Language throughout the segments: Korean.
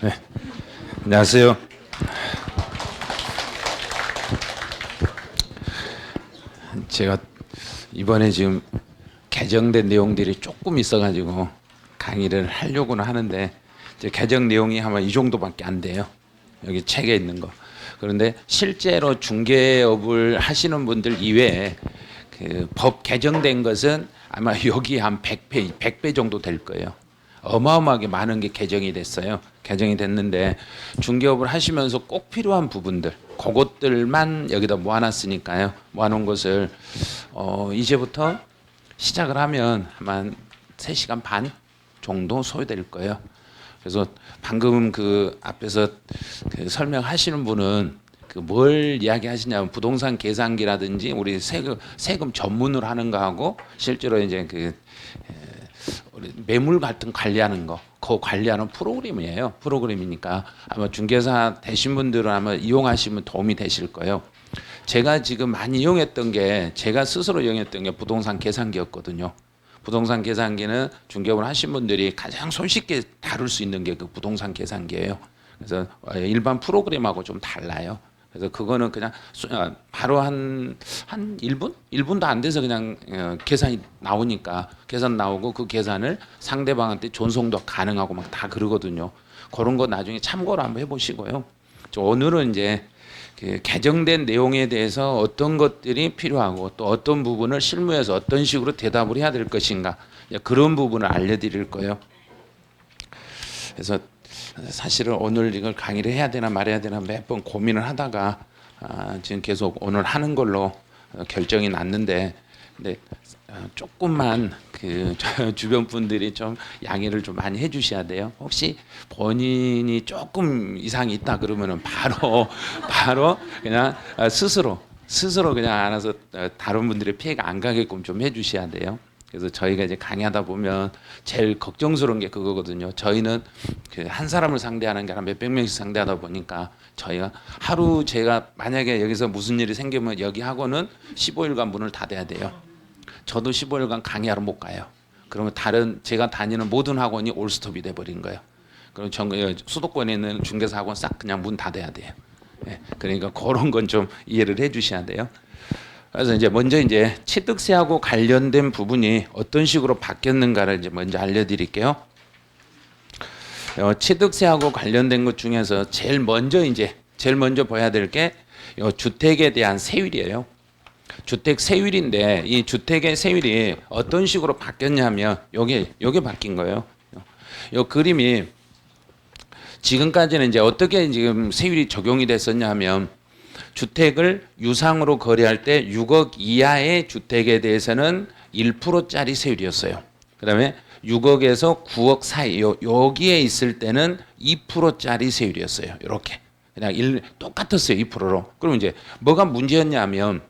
네, 안녕하세요. 제가 이번에 지금 개정된 내용들이 조금 있어가지고 강의를 하려고는 하는데 이제 개정 내용이 아마 이 정도밖에 안 돼요. 여기 책에 있는 거. 그런데 실제로 중개업을 하시는 분들 이외에 그 법 개정된 것은 아마 여기 한 100배 정도 될 거예요. 어마어마하게 많은 게 개정이 됐어요. 개정이 됐는데 중개업을 하시면서 꼭 필요한 부분들, 그것들만 여기다 모아놨으니까요. 모아놓은 것을 이제부터 시작을 하면 한 3시간 반 정도 소요될 거예요. 그래서 방금 그 앞에서 그 설명하시는 분은 그 뭘 이야기하시냐면 부동산 계산기라든지 우리 세금 전문으로 하는 거하고 실제로 이제 그 우리 매물 같은 관리하는 거, 그 관리하는 프로그램이에요. 프로그램이니까 아마 중개사 되신 분들은 아마 이용하시면 도움이 되실 거예요. 제가 지금 많이 이용했던 게 제가 스스로 이용했던 게 부동산 계산기였거든요. 부동산 계산기는 중개업을 하신 분들이 가장 손쉽게 다룰 수 있는 게 그 부동산 계산기예요. 그래서 일반 프로그램하고 좀 달라요. 그래서 그거는 그냥 바로 한 1분? 1분도 안 돼서 그냥 계산이 나오니까 계산 나오고 그 계산을 상대방한테 전송도 가능하고 막 다 그러거든요. 그런 거 나중에 참고를 한번 해보시고요. 오늘은 이제 그 개정된 내용에 대해서 어떤 것들이 필요하고 또 어떤 부분을 실무에서 어떤 식으로 대답을 해야 될 것인가 그런 부분을 알려드릴 거예요. 그래서 사실은 오늘 이걸 강의를 해야 되나 말해야 되나 몇 번 고민을 하다가 지금 계속 오늘 하는 걸로 결정이 났는데 근데 조금만 그 주변 분들이 좀 양해를 좀 많이 해주셔야 돼요. 혹시 본인이 조금 이상이 있다 그러면은 바로 그냥 스스로 그냥 알아서 다른 분들의 피해가 안 가게끔 좀 해주셔야 돼요. 그래서 저희가 이제 강의하다 보면 제일 걱정스러운 게 그거거든요. 저희는 그 한 사람을 상대하는 게 아니라 몇백 명씩 상대하다 보니까 저희가 하루 제가 만약에 여기서 무슨 일이 생기면 여기 학원은 15일간 문을 닫아야 돼요. 저도 15일간 강의하러 못 가요. 그러면 다른 제가 다니는 모든 학원이 올스톱이 돼버린 거예요. 그럼 수도권에 있는 중개사 학원 싹 그냥 문 닫아야 돼요. 예, 그러니까 그런 건 좀 이해를 해주셔야 돼요. 그래서 이제 먼저 이제 취득세하고 관련된 부분이 어떤 식으로 바뀌었는가를 이제 먼저 알려드릴게요. 취득세하고 관련된 것 중에서 제일 먼저 봐야 될 게 주택에 대한 세율이에요. 주택 세율인데 이 주택의 세율이 어떤 식으로 바뀌었냐면 요게 바뀐 거예요. 요 그림이 지금까지는 이제 어떻게 지금 세율이 적용이 됐었냐면 주택을 유상으로 거래할 때 6억 이하의 주택에 대해서는 1%짜리 세율이었어요. 그다음에 6억에서 9억 사이 여기에 있을 때는 2%짜리 세율이었어요. 이렇게 그냥 똑같았어요. 2%로. 그럼 이제 뭐가 문제였냐면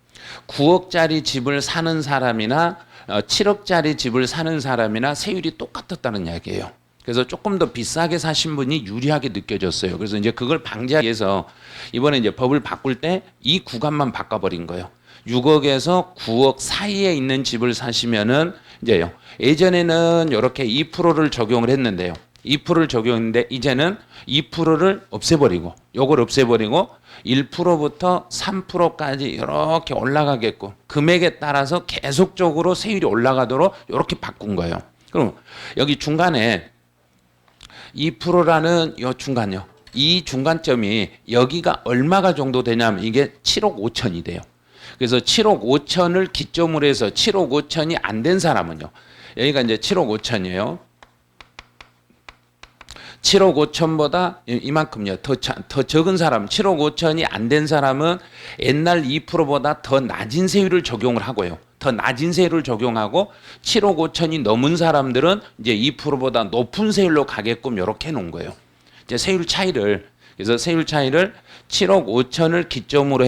9억짜리 집을 사는 사람이나 7억짜리 집을 사는 사람이나 세율이 똑같았다는 이야기예요. 그래서 조금 더 비싸게 사신 분이 유리하게 느껴졌어요. 그래서 이제 그걸 방지하기 위해서 이번에 이제 법을 바꿀 때 이 구간만 바꿔버린 거예요. 6억에서 9억 사이에 있는 집을 사시면은 이제요. 예전에는 이렇게 2%를 적용을 했는데요. 2%를 적용했는데 이제는 2%를 없애버리고 요걸 없애버리고 1%부터 3%까지 이렇게 올라가게끔 금액에 따라서 계속적으로 세율이 올라가도록 이렇게 바꾼 거예요. 그럼 여기 중간에 2%라는 요 중간요. 이 중간점이 여기가 얼마가 정도 되냐면 이게 7억 5천이 돼요. 그래서 7억 5천을 기점으로 해서 7억 5천이 안 된 사람은요. 여기가 이제 7억 5천이에요. 7억 5천보다 이만큼요. 더 적은 사람, 7억 5천이 안 된 사람은 옛날 2%보다 더 낮은 세율을 적용을 하고요. 더 낮은 세율을 적용하고 7억 5천이 넘은 사람들은 이제 2%보다 높은 세율로 가게끔 이렇게 해 놓은 거예요. 이제 그래서 세율 차이를 7억 5천을 기점으로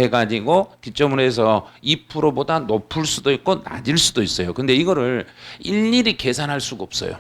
기점으로 해서 2%보다 높을 수도 있고 낮을 수도 있어요. 근데 이거를 일일이 계산할 수가 없어요.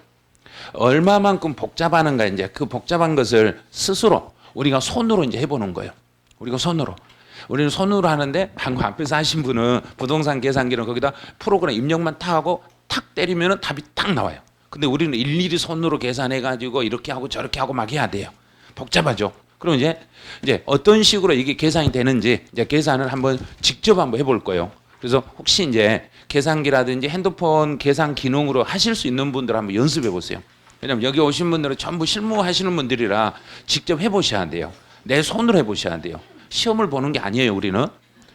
얼마만큼 복잡하는가 이제 그 복잡한 것을 스스로 우리가 손으로 이제 해보는 거예요. 우리는 손으로 하는데 방금 앞에서 하신 분은 부동산 계산기는 거기다 프로그램 입력만 탁 하고 탁 때리면 답이 딱 나와요. 근데 우리는 일일이 손으로 계산해 가지고 이렇게 하고 저렇게 하고 막 해야 돼요. 복잡하죠. 그럼 이제 어떤 식으로 이게 계산이 되는지 이제 계산을 한번 직접 한번 해볼 거예요. 그래서 혹시 이제 계산기라든지 핸드폰 계산 기능으로 하실 수 있는 분들 한번 연습해 보세요. 왜냐면 여기 오신 분들은 전부 실무하시는 분들이라 직접 해보셔야 돼요. 내 손으로 해보셔야 돼요. 시험을 보는 게 아니에요, 우리는.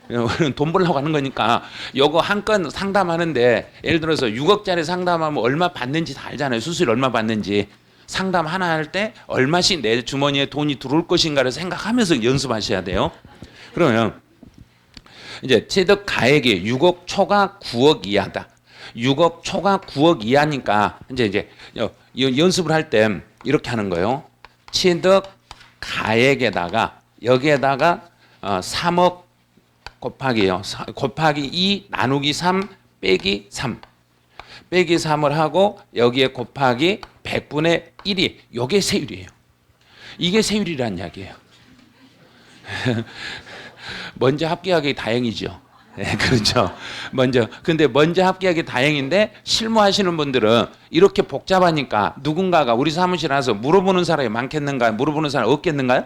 우리는 돈 벌려고 하는 거니까 요거 한 건 상담하는데 예를 들어서 6억짜리 상담하면 얼마 받는지 다 알잖아요. 수수료 얼마 받는지. 상담 하나 할 때 얼마씩 내 주머니에 돈이 들어올 것인가를 생각하면서 연습하셔야 돼요. 그러면 이제 취득 가액이 6억 초과 9억 이하다. 6억 초과 9억 이하니까 이제 연습을 할 때 이렇게 하는 거예요. 취득 가액에다가 여기에다가 3억 곱하기요. 곱하기 2 나누기 3 빼기 3. 빼기 3을 하고 여기에 곱하기 100분의 1이 요게 세율이에요. 이게 세율이라는 이야기예요. 먼저 합격하기 다행이죠. 네, 그렇죠. 근데 먼저 합격하기 다행인데 실무하시는 분들은 이렇게 복잡하니까 누군가가 우리 사무실에 와서 물어보는 사람이 많겠는가요? 물어보는 사람이 없겠는가요?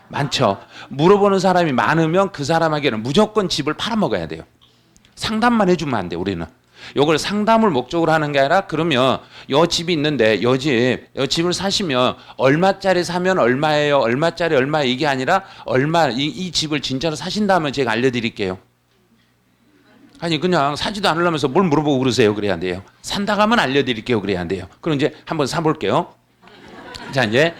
많죠. 물어보는 사람이 많으면 그 사람에게는 무조건 집을 팔아먹어야 돼요. 상담만 해주면 안 돼요, 우리는. 요걸 상담을 목적으로 하는 게 아니라 그러면 요 집이 있는데 요 집을 사시면 얼마짜리 사면 얼마예요? 얼마짜리 얼마 이게 아니라 얼마 이 집을 진짜로 사신다면 제가 알려드릴게요. 아니 그냥 사지도 않으려면서 뭘 물어보고 그러세요. 그래야 돼요. 산다고 하면 알려드릴게요. 그래야 돼요. 그럼 이제 한번 사볼게요. 자 이제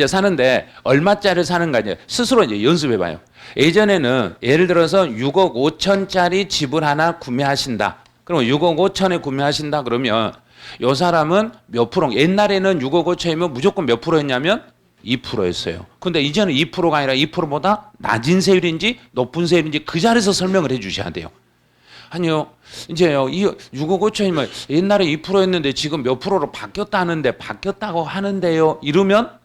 사는데 얼마짜리 사는가 이제 스스로 이제 연습해봐요. 예전에는 예를 들어서 6억 5천짜리 집을 하나 구매하신다. 그럼 6억 5천에 구매하신다 그러면 요 사람은 몇 프로? 옛날에는 6억 5천이면 무조건 몇 프로였냐면 2%였어요. 근데 이제는 2%가 아니라 2%보다 낮은 세율인지 높은 세율인지 그 자리에서 설명을 해 주셔야 돼요. 아니요. 이제요. 이 6억 5천이면 옛날에 2%였는데 지금 몇 프로로 바뀌었다는데 바뀌었다고 하는데요. 이러면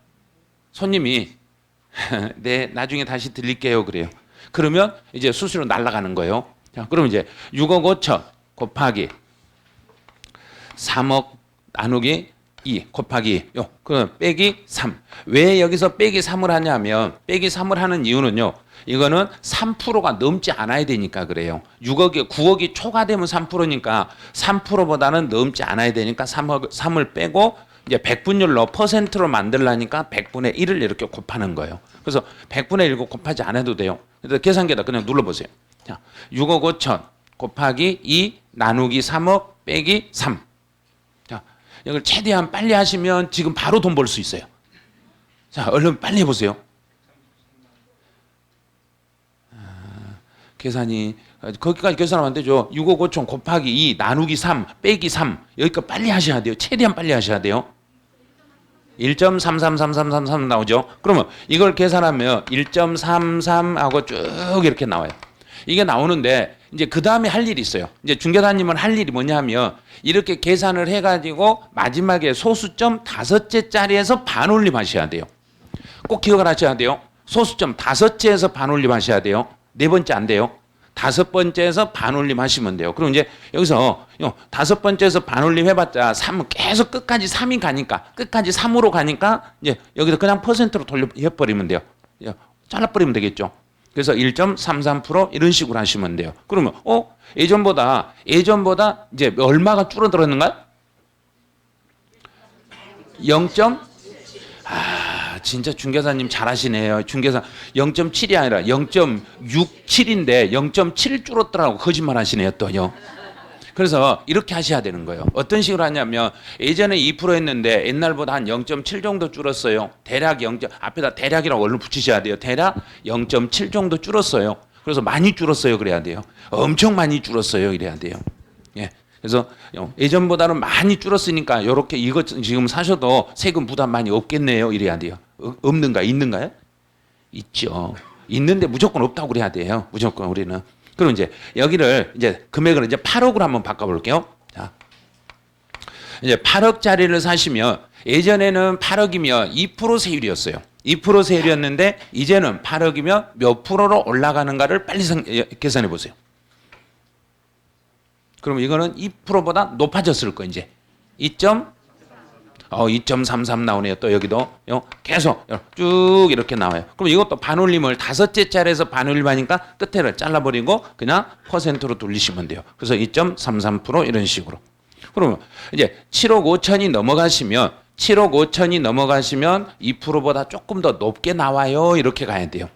손님이 네, 나중에 다시 드릴게요. 그래요. 그러면 이제 수수료 날아가는 거예요. 자, 그럼 이제 6억 5천 곱하기 3억 나누기 2 곱하기 그럼 빼기 3. 왜 여기서 빼기 3을 하냐면 빼기 3을 하는 이유는요. 이거는 3%가 넘지 않아야 되니까 그래요. 9억이 초과되면 3%니까 3%보다는 넘지 않아야 되니까 3을 빼고 이제 100분율로 퍼센트로 만들라니까 100분의 1을 이렇게 곱하는 거예요. 그래서 100분의 1 곱하지 않아도 돼요. 그래서 계산기에다 그냥 눌러보세요. 자, 6억 5천 곱하기 2 나누기 3억 빼기 3. 자, 이걸 최대한 빨리 하시면 지금 바로 돈 벌 수 있어요. 자, 얼른 빨리 해보세요. 계산이 거기까지 계산하면 안 되죠. 6억 5천 곱하기 2 나누기 3 빼기 3 여기까지 빨리 하셔야 돼요. 최대한 빨리 하셔야 돼요. 1.333333 나오죠. 그러면 이걸 계산하면 1.33하고 쭉 이렇게 나와요. 이게 나오는데 이제 그 다음에 할 일이 있어요. 이제 중개사님은 할 일이 뭐냐면 이렇게 계산을 해가지고 마지막에 소수점 5째짜리에서 반올림 하셔야 돼요. 꼭 기억을 하셔야 돼요. 소수점 5째에서 반올림 하셔야 돼요. 4번째 안 돼요. 5번째에서 반올림 하시면 돼요. 그럼 이제 여기서 5번째에서 반올림 해봤자 3 계속 끝까지 3이 가니까 끝까지 3으로 가니까 이제 여기서 그냥 퍼센트로 돌려버리면 돼요. 잘라버리면 되겠죠. 그래서 1.33% 이런 식으로 하시면 돼요. 그러면 예전보다 이제 얼마가 줄어들었는가요? 0. 진짜 중개사님 잘하시네요. 중개사 0.7이 아니라 0.67인데 0.7 줄었더라고 거짓말 하시네요 또요. 그래서 이렇게 하셔야 되는 거예요. 어떤 식으로 하냐면 예전에 2%였는데 옛날보다 한 0.7 정도 줄었어요. 대략 앞에다 대략이라고 얼른 붙이셔야 돼요. 대략 0.7 정도 줄었어요. 그래서 많이 줄었어요 그래야 돼요. 엄청 많이 줄었어요 이래야 돼요. 예. 그래서 예전보다는 많이 줄었으니까 이렇게 이거 지금 사셔도 세금 부담 많이 없겠네요 이래야 돼요. 없는가 있는가요? 있죠. 있는데 무조건 없다고 그래야 돼요. 무조건 우리는. 그럼 이제 여기를 이제 금액을 이제 8억으로 한번 바꿔볼게요. 자, 이제 8억짜리를 사시면 예전에는 8억이면 2% 세율이었어요. 2% 세율이었는데 이제는 8억이면 몇 프로로 올라가는가를 빨리 계산해 보세요. 그럼 이거는 2%보다 높아졌을 거 이제 2점 2.33 나오네요. 또 여기도 계속 쭉 이렇게 나와요. 그럼 이것도 반올림을 다섯째 자리에서 반올림하니까 끝에를 잘라버리고 그냥 퍼센트로 돌리시면 돼요. 그래서 2.33% 이런 식으로. 그러면 이제 7억 5천이 넘어가시면 2%보다 조금 더 높게 나와요. 이렇게 가야 돼요.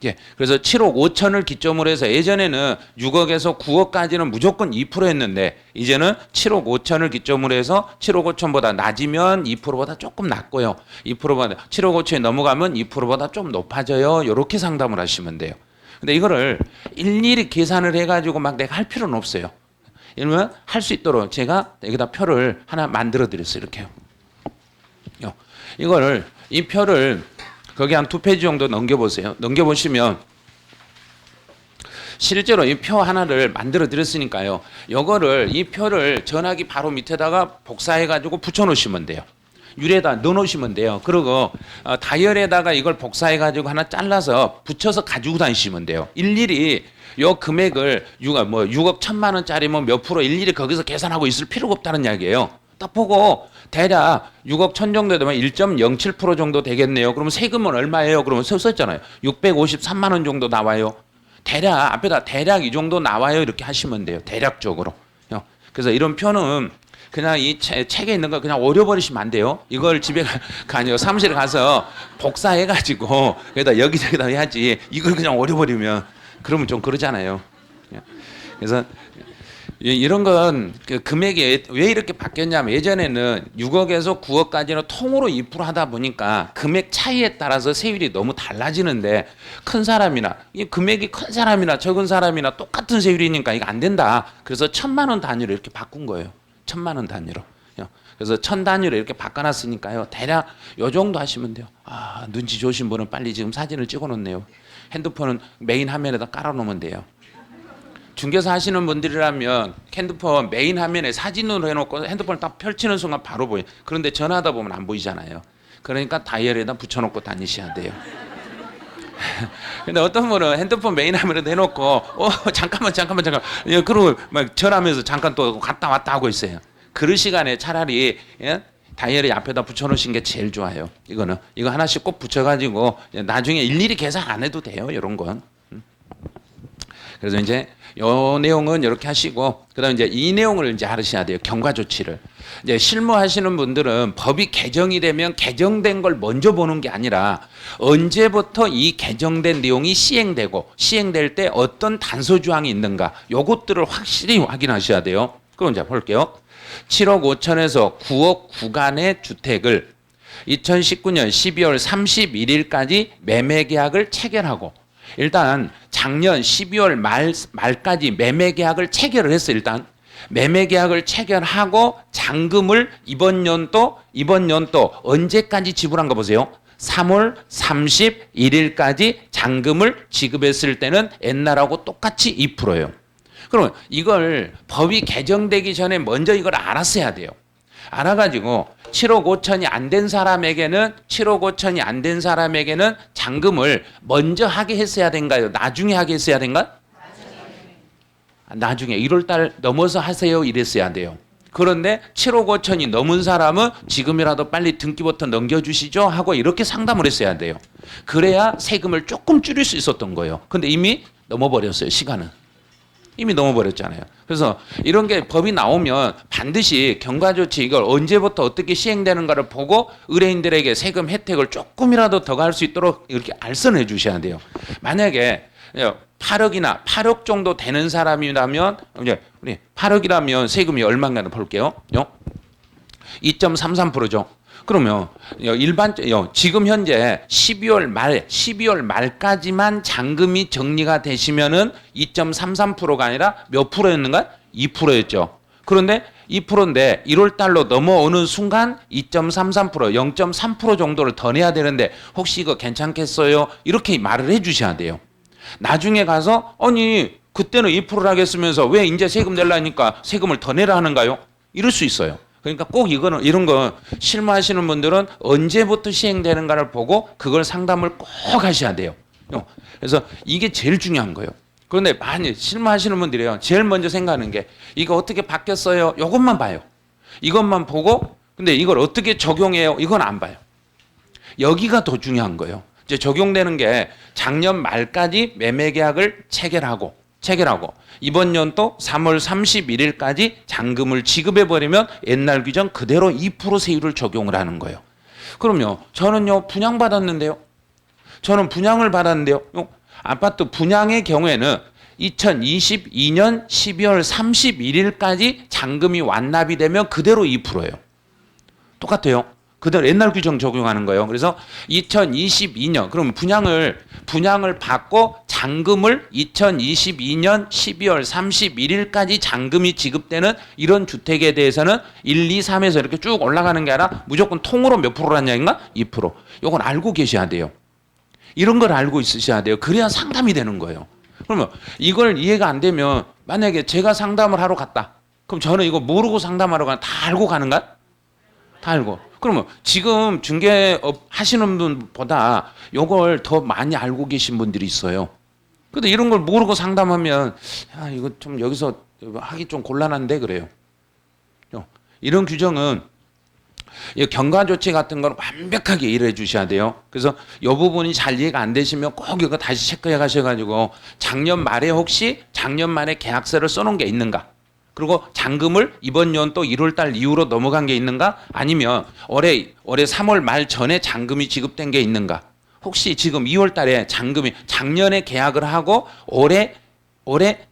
예, 그래서 7억 5천을 기점으로 해서 예전에는 6억에서 9억까지는 무조건 2%였는데 이제는 7억 5천을 기점으로 해서 7억 5천보다 낮으면 2%보다 조금 낮고요. 2%보다 7억 5천이 넘어가면 2%보다 좀 높아져요. 이렇게 상담을 하시면 돼요. 근데 이거를 일일이 계산을 해가지고 막 내가 할 필요는 없어요. 이러면 할 수 있도록 제가 여기다 표를 하나 만들어 드렸어요. 이렇게요. 이거를 이 표를 거기 한 2페이지 정도 넘겨보세요. 넘겨보시면 실제로 이 표 하나를 만들어 드렸으니까요. 이 표를 전화기 바로 밑에다가 복사해 가지고 붙여 놓으시면 돼요. 유리에다 넣어 놓으시면 돼요. 그리고 다이얼에다가 이걸 복사해 가지고 하나 잘라서 붙여서 가지고 다니시면 돼요. 일일이 요 금액을 6억 1천만 원짜리면 몇 프로 일일이 거기서 계산하고 있을 필요가 없다는 이야기예요. 딱 보고 대략 6억 1천 정도 되면 1.07% 정도 되겠네요. 그러면 세금은 얼마예요? 그러면 썼잖아요. 653만 원 정도 나와요. 대략 앞에다 대략 이 정도 나와요. 이렇게 하시면 돼요. 대략적으로. 그래서 이런 표는 그냥 이 책에 있는 거 그냥 오려버리시면 안 돼요. 이걸 집에 아니요 사무실에 가서 복사해가지고 여기다 여기저기다 해야지. 이걸 그냥 오려버리면 그러면 좀 그러잖아요. 그래서 이런 건 그 금액이 왜 이렇게 바뀌었냐면 예전에는 6억에서 9억까지는 통으로 2% 하다 보니까 금액 차이에 따라서 세율이 너무 달라지는데 큰 사람이나 이 금액이 큰 사람이나 적은 사람이나 똑같은 세율이니까 이거 안 된다. 그래서 1,000만 원 단위로 이렇게 바꾼 거예요. 1,000만 원 단위로. 그래서 1,000 단위로 이렇게 바꿔놨으니까요. 대략 요 정도 하시면 돼요. 아, 눈치 좋으신 분은 빨리 지금 사진을 찍어놓네요. 핸드폰은 메인 화면에다 깔아놓으면 돼요. 중개사 하시는 분들이라면 핸드폰 메인 화면에 사진으로 해놓고 핸드폰을 딱 펼치는 순간 바로 보여요. 그런데 전화하다 보면 안 보이잖아요. 그러니까 다이얼에다 붙여놓고 다니셔야 돼요. 근데 어떤 분은 핸드폰 메인 화면에다 해놓고 잠깐만 그러고 막 전화하면서 잠깐 또 갔다 왔다 하고 있어요. 그럴 시간에 차라리 다이얼에 앞에다 붙여놓으신 게 제일 좋아요. 이거 하나씩 꼭 붙여가지고 나중에 일일이 계산 안 해도 돼요. 이런 건. 그래서 이제 요 내용은 이렇게 하시고 그다음에 이제 이 내용을 이제 하셔야 돼요. 경과 조치를. 이제 실무하시는 분들은 법이 개정이 되면 개정된 걸 먼저 보는 게 아니라 언제부터 이 개정된 내용이 시행되고 시행될 때 어떤 단서 조항이 있는가 요것들을 확실히 확인하셔야 돼요. 그럼 이제 볼게요. 7억 5천에서 9억 구간의 주택을 2019년 12월 31일까지 매매 계약을 체결하고 일단 작년 12월 말까지 매매 계약을 체결을 했어요. 일단 매매 계약을 체결하고 잔금을 이번 연도 언제까지 지불한 거 보세요. 3월 31일까지 잔금을 지급했을 때는 옛날하고 똑같이 2%예요. 그럼 이걸 법이 개정되기 전에 먼저 이걸 알았어야 돼요. 알아가지고 7억 5천이 안 된 사람에게는 잔금을 먼저 하게 했어야 된가요? 나중에 하게 했어야 된가? 나중에 1월 달 넘어서 하세요 이랬어야 돼요. 그런데 7억 5천이 넘은 사람은 지금이라도 빨리 등기부터 넘겨주시죠 하고 이렇게 상담을 했어야 돼요. 그래야 세금을 조금 줄일 수 있었던 거예요. 근데 이미 넘어버렸어요. 시간은. 이미 넘어버렸잖아요. 그래서 이런 게 법이 나오면 반드시 경과조치 이걸 언제부터 어떻게 시행되는가를 보고 의뢰인들에게 세금 혜택을 조금이라도 더 갈 수 있도록 이렇게 알선해 주셔야 돼요. 만약에 8억 정도 되는 사람이라면 이제 우리 8억이라면 세금이 얼마인가 볼게요. 2.33%죠. 그러면 지금 현재 12월 말까지만 잔금이 정리가 되시면은 2.33%가 아니라 몇 프로였는가? 2%였죠. 그런데 2%인데 1월 달로 넘어오는 순간 2.33%, 0.3% 정도를 더 내야 되는데 혹시 이거 괜찮겠어요? 이렇게 말을 해 주셔야 돼요. 나중에 가서 아니 그때는 2%라고 했으면서 왜 이제 세금 내려니까 세금을 더 내라 하는가요? 이럴 수 있어요. 그러니까 꼭 이런 거 실무하시는 분들은 언제부터 시행되는가를 보고 그걸 상담을 꼭 하셔야 돼요. 그래서 이게 제일 중요한 거예요. 그런데 많이 실무하시는 분들이요. 제일 먼저 생각하는 게 이거 어떻게 바뀌었어요? 이것만 봐요. 이것만 보고 근데 이걸 어떻게 적용해요? 이건 안 봐요. 여기가 더 중요한 거예요. 이제 적용되는 게 작년 말까지 매매 계약을 체결하고 이번 연도 3월 31일까지 잔금을 지급해 버리면 옛날 규정 그대로 2% 세율을 적용을 하는 거예요. 그럼요. 저는요 분양받았는데요. 저는 분양을 받았는데요. 아파트 분양의 경우에는 2022년 12월 31일까지 잔금이 완납이 되면 그대로 2%예요. 똑같아요. 그대로 옛날 규정 적용하는 거예요. 그래서 2022년 그럼 분양을 받고 잔금을 2022년 12월 31일까지 잔금이 지급되는 이런 주택에 대해서는 1, 2, 3에서 이렇게 쭉 올라가는 게 아니라 무조건 통으로 몇 프로라는 얘기인가? 2%. 이건 알고 계셔야 돼요. 이런 걸 알고 있으셔야 돼요. 그래야 상담이 되는 거예요. 그러면 이걸 이해가 안 되면 만약에 제가 상담을 하러 갔다. 그럼 저는 이거 모르고 상담하러 가나 다 알고 가는가? 다 알고. 그러면 지금 중개업 하시는 분보다 이걸 더 많이 알고 계신 분들이 있어요. 근데 이런 걸 모르고 상담하면 야, 이거 좀 여기서 하기 좀 곤란한데 그래요. 이런 규정은 경과 조치 같은 건 완벽하게 이해해 주셔야 돼요. 그래서 이 부분이 잘 이해가 안 되시면 꼭 이거 다시 체크해 가셔가지고 작년 말에 혹시 작년 말에 계약서를 써놓은 게 있는가? 그리고 잔금을 이번 연도 1월 달 이후로 넘어간 게 있는가? 아니면 올해 3월 말 전에 잔금이 지급된 게 있는가? 혹시 지금 2월 달에 잔금이 작년에 계약을 하고 올해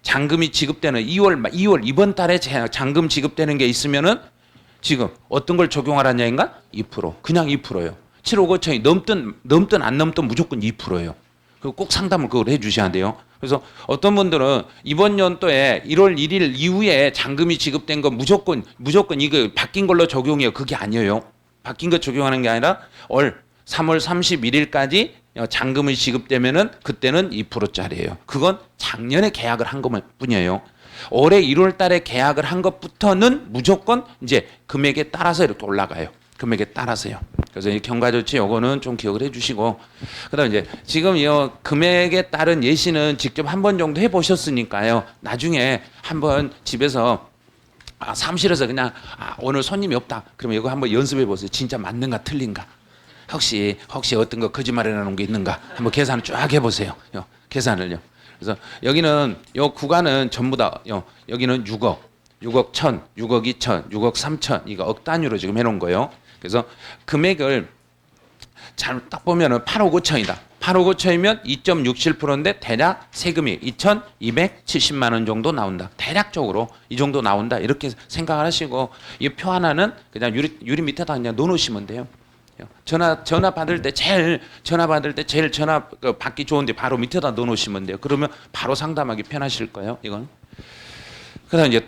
잔금이 지급되는 2월 이번 달에 잔금 지급되는 게 있으면은 지금 어떤 걸 적용하라는 얘기인가? 2%. 그냥 2%예요. 7억 5천이 넘든 안 넘든 무조건 2%예요. 그거 꼭 상담을 그걸 해 주셔야 돼요. 그래서 어떤 분들은 이번 연도에 1월 1일 이후에 잔금이 지급된 건 무조건 이거 바뀐 걸로 적용해요. 그게 아니에요. 바뀐 거 적용하는 게 아니라 3월 31일까지 잔금이 지급되면은 그때는 2%짜리예요. 그건 작년에 계약을 한 것뿐이에요. 올해 1월 달에 계약을 한 것부터는 무조건 이제 금액에 따라서 이렇게 올라가요. 금액에 따라서요. 그래서 이 경과조치 요거는 좀 기억을 해주시고, 그다음 이제 지금 이 금액에 따른 예시는 직접 한 번 정도 해보셨으니까요. 나중에 한번 집에서 사무실에서 그냥 오늘 손님이 없다. 그러면 이거 한번 연습해 보세요. 진짜 맞는가 틀린가. 혹시 어떤 거 거짓말해 놓은 게 있는가. 한번 계산을 쫙 해보세요. 계산을요. 그래서 여기는 요 구간은 전부 다 여기는 6억 1천, 6억 2천, 6억 3천 이거 억 단위로 지금 해놓은 거예요. 그래서 금액을 잘 딱 보면은 8억 5천이다. 8억 5천이면 2.67%인데 대략 세금이 2,270만 원 정도 나온다. 대략적으로 이 정도 나온다. 이렇게 생각을 하시고 이 표 하나는 그냥 유리 밑에다 그냥 넣어놓으시면 돼요. 전화 받을 때 제일 전화 받기 좋은데 바로 밑에다 넣어놓으시면 돼요. 그러면 바로 상담하기 편하실 거예요. 이건. 그다음 이제